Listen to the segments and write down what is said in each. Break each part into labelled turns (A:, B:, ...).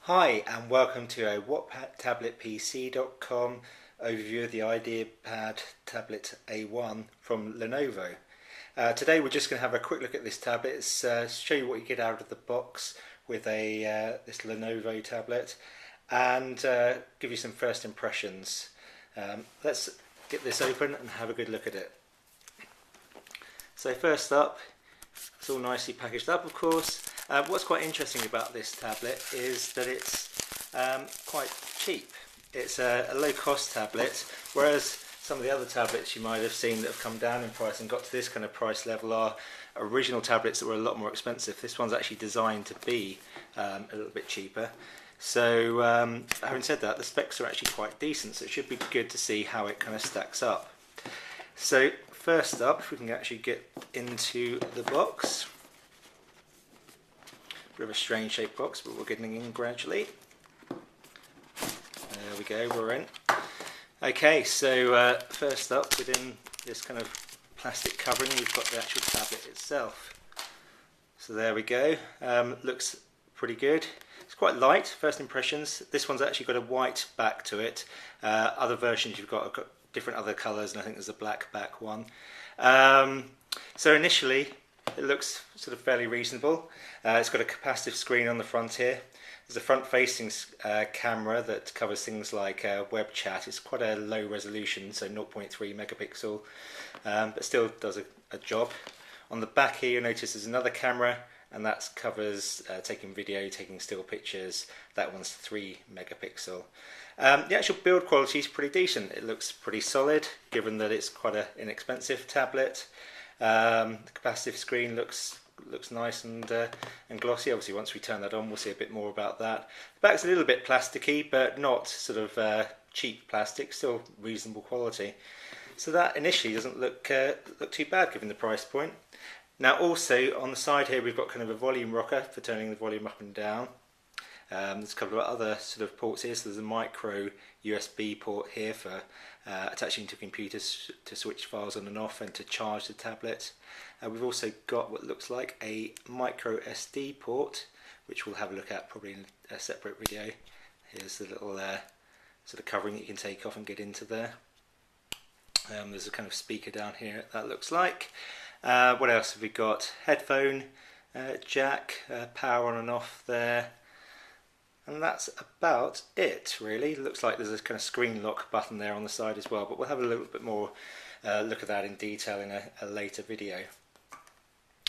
A: Hi and welcome to a whattabletpc.com overview of the Ideapad Tablet A1 from Lenovo. Today we're just going to have a quick look at this tablet. It's show you what you get out of the box with this Lenovo tablet and give you some first impressions. Let's get this open and have a good look at it. So first up, it's all nicely packaged up, of course. What's quite interesting about this tablet is that it's quite cheap. It's a low-cost tablet, whereas some of the other tablets you might have seen that have come down in price and got to this kind of price level are original tablets that were a lot more expensive. This one's actually designed to be a little bit cheaper. So having said that, the specs are actually quite decent, so it should be good to see how it kind of stacks up. So first up, if we can actually get into the box. Bit of a strange shaped box, but we're getting in gradually. There we go, we're in. Okay, so first up, within this kind of plastic covering, we've got the actual tablet itself. So there we go, looks pretty good. It's quite light, first impressions. This one's actually got a white back to it. Other versions you've got different other colours, and I think there's a black back one. So initially, it looks sort of fairly reasonable. It's got a capacitive screen on the front here. There's a front-facing camera that covers things like web chat. It's quite a low resolution, so 0.3 megapixel, but still does a job. On the back here, you'll notice there's another camera, and that covers taking video, taking still pictures. That one's 3 megapixel. The actual build quality is pretty decent. It looks pretty solid, given that it's quite an inexpensive tablet. The capacitive screen looks nice and glossy. Obviously once we turn that on we'll see a bit more about that. The back's a little bit plasticky, but not sort of cheap plastic, still reasonable quality. So that initially doesn't look too bad given the price point. Now also on the side here we've got kind of a volume rocker for turning the volume up and down. There's a couple of other sort of ports here, so there's a micro USB port here for attaching to computers to switch files on and off and to charge the tablet. We've also got what looks like a micro SD port, which we'll have a look at probably in a separate video. Here's the little sort of covering that you can take off and get into there. There's a kind of speaker down here that looks like. What else have we got? Headphone jack, power on and off there. And that's about it really. Looks like there's a kind of screen lock button there on the side as well, but we'll have a little bit more look at that in detail in a later video.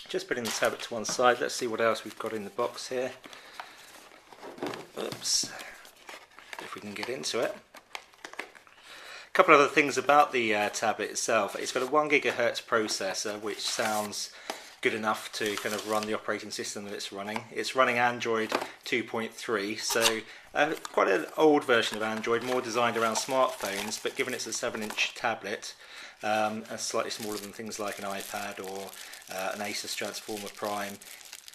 A: Just putting the tablet to one side, let's see what else we've got in the box here. Oops, if we can get into it. A couple other things about the tablet itself. It's got a 1 gigahertz processor, which sounds good enough to kind of run the operating system that it's running. It's running Android 2.3, so quite an old version of Android, more designed around smartphones, but given it's a 7-inch tablet, and slightly smaller than things like an iPad or an Asus Transformer Prime,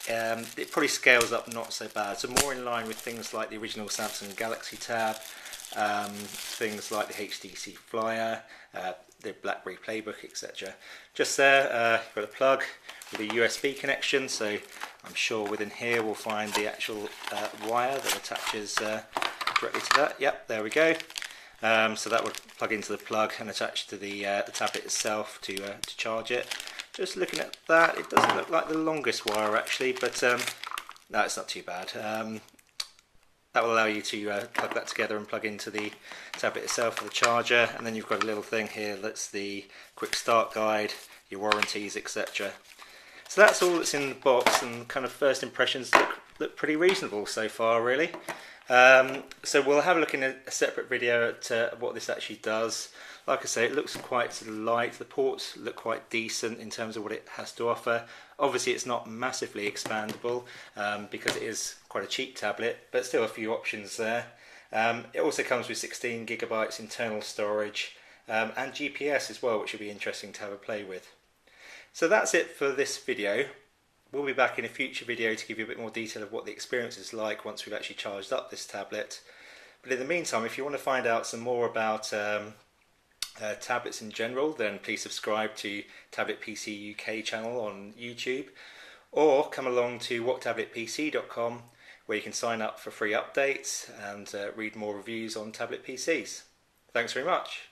A: it probably scales up not so bad, so more in line with things like the original Samsung Galaxy Tab, things like the HTC Flyer, the BlackBerry Playbook, etc. Just there, you've got a plug with a USB connection, so I'm sure within here we'll find the actual wire that attaches directly to that. Yep, there we go. So that would plug into the plug and attach to the tablet itself to charge it. Just looking at that, it doesn't look like the longest wire actually, but no, it's not too bad. That will allow you to plug that together and plug into the tablet itself for the charger, and then you've got a little thing here that's the quick start guide, your warranties, etc. So that's all that's in the box, and kind of first impressions look pretty reasonable so far really. So we'll have a look in a separate video at what this actually does. Like I say, it looks quite sort of light. The ports look quite decent in terms of what it has to offer. Obviously it's not massively expandable because it is quite a cheap tablet, but still a few options there. It also comes with 16 gigabytes internal storage and GPS as well, which will be interesting to have a play with. So that's it for this video. We'll be back in a future video to give you a bit more detail of what the experience is like once we've actually charged up this tablet. But in the meantime, if you want to find out some more about tablets in general, then please subscribe to Tablet PC UK channel on YouTube, or come along to whattabletpc.com where you can sign up for free updates and read more reviews on tablet PCs. Thanks very much.